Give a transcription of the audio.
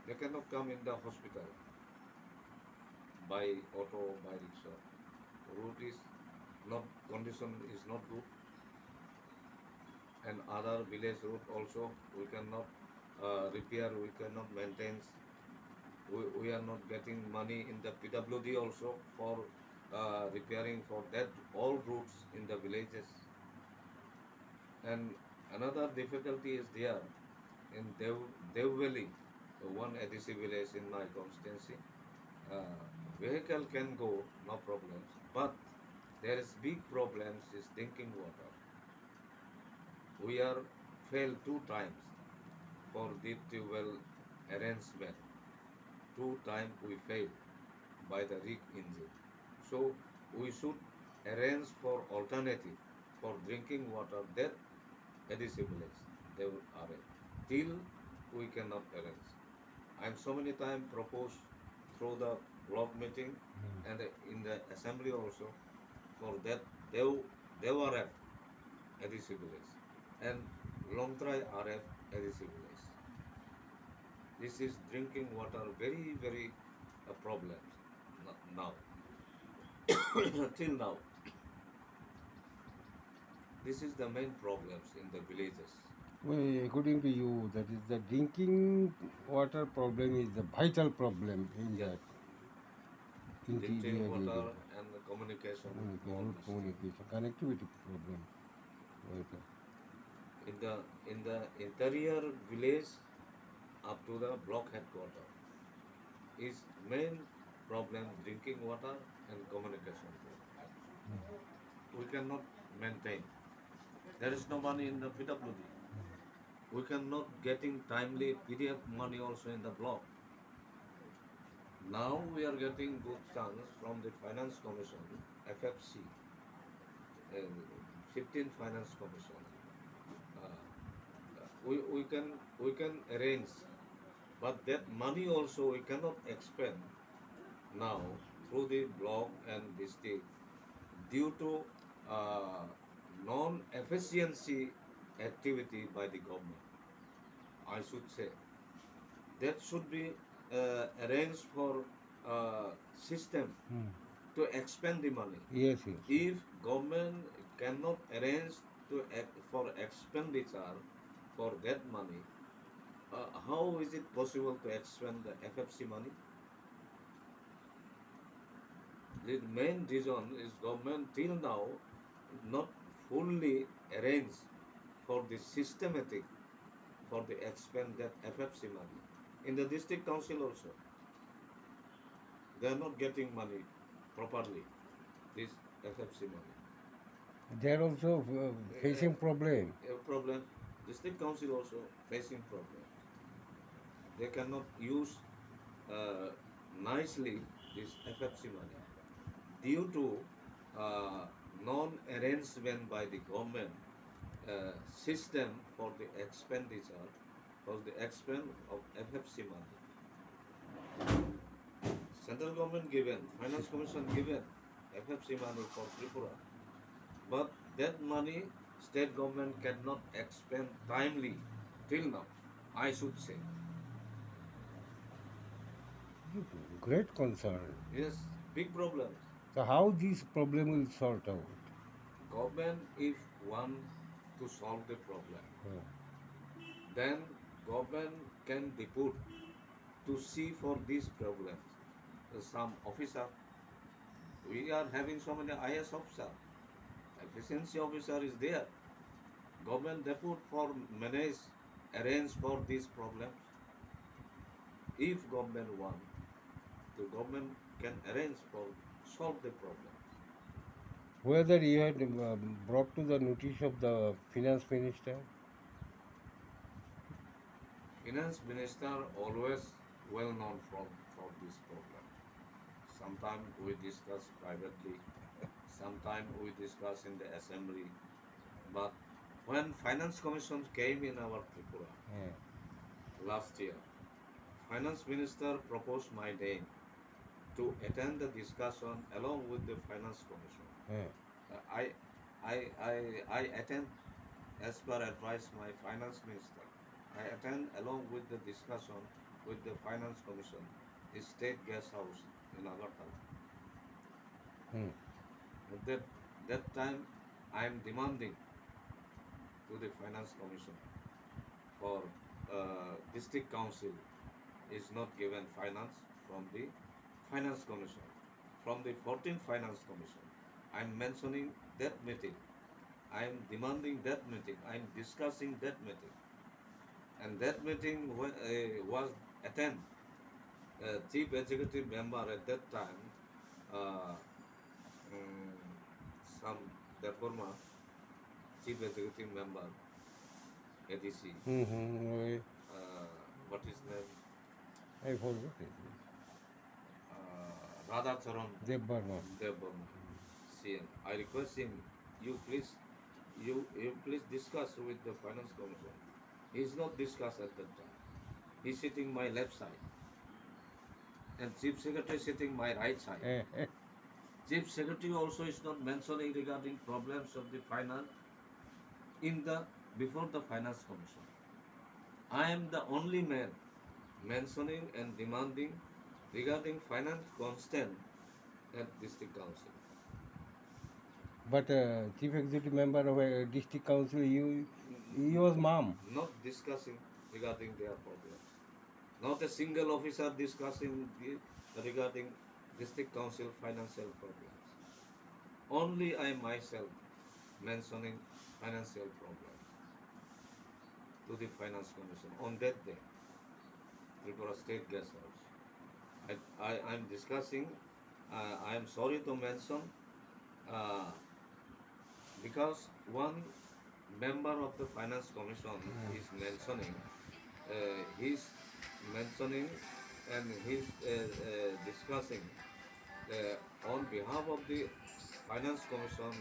They cannot come in the hospital by auto, by rickshaw. Route is not, condition is not good, and other village route also we cannot repair, we cannot maintain. We are not getting money in the PWD also for repairing for that all routes in the villages. And another difficulty is there in Dev Valley, one ADC village in my constituency. Uh, Vehicle can go, no problems, but there is big problems is drinking water. We are failed two times for the well arrangement. Two times we failed by the rig engine. So we should arrange for alternative for drinking water that ADC village they will arrange. Till we cannot arrange. And so many times proposed through the block meeting and in the assembly also for that Dev RF ADC village and Longtrai RF ADC village. This is drinking water very problems now till now. This is the main problems in the villages. Well, according to you, that is the drinking water problem is the vital problem in Yes, that drinking interior area. water and the communication with all Communication, district. communication, connectivity problem. Water. In the interior village up to the block headquarter is main problem drinking water and communication problem. We cannot maintain. There is no money in the PWD. We cannot getting timely PDF money also in the block. Now we are getting good chance from the Finance Commission, FFC, 15th Finance Commission. We can arrange, but that money also we cannot expend now through the block and district due to uh, non-efficiency activity by the government. I should say that should be arranged for system Hmm. to expend the money. Yes, yes. If government cannot arrange for expenditure for that money, how is it possible to expend the FFC money? The main reason is government till now not fully arranged for the systematic for the expend that FFC money. In the district council also, they are not getting money properly. This FFC money. They are also facing problem. Problem. District council also facing problems. They cannot use uh, nicely this FFC money due to non-arrangement by the government system for the expenditure for the expend of FFC money. Central government given, Finance Commission given FFC money for Tripura, but that money state government cannot expend timely till now. I should say Great concern. yes, big problems. So how this problem will sort out? Government if want to solve the problem, Uh, then government can depute to see for these problems. Some officer, we are having so many IS officer, efficiency officer is there. Government depute for manage, arrange for these problems. If government want, the government can arrange for solve the problems. whether you had brought to the notice of the finance minister? Finance minister always well known for this problem. Sometimes we discuss privately, sometimes we discuss in the assembly. But when Finance Commission came in our Tripura Uh, last year, Finance Minister proposed my name to attend the discussion along with the Finance Commission. uh, Uh, I, I attend as per advice my Finance Minister. I attend along with the discussion with the Finance Commission, State Guest House in Agartala. Hmm. At that time, I am demanding to the Finance Commission for district council is not given finance from the Finance Commission, from the 14th Finance Commission. I am mentioning that meeting. I am demanding that meeting. I am discussing that meeting. And that meeting was attended. Chief executive member at that time, uh, mm, some the former chief executive member, ADC, Mm-hmm. what is name, I forgot it. Radhacharan Dev Burma. Dev Burma, CM. I request him, you please, you please discuss with the finance commission. He is not discussed at that time. He's sitting my left side, and chief secretary sitting my right side. Chief secretary also is not mentioning regarding problems of the finance in the before the finance commission. I am the only man mentioning and demanding regarding finance constant at district council. But chief executive member of a district council, he was mom. Not discussing regarding their problems. Not a single officer discussing regarding district council financial problems. Only I myself mentioning financial problems to the finance commission on that day, Tripura State Guest House. I am discussing, I am sorry to mention, uh, because one member of the finance commission is mentioning, he's mentioning and he's discussing on behalf of the finance commission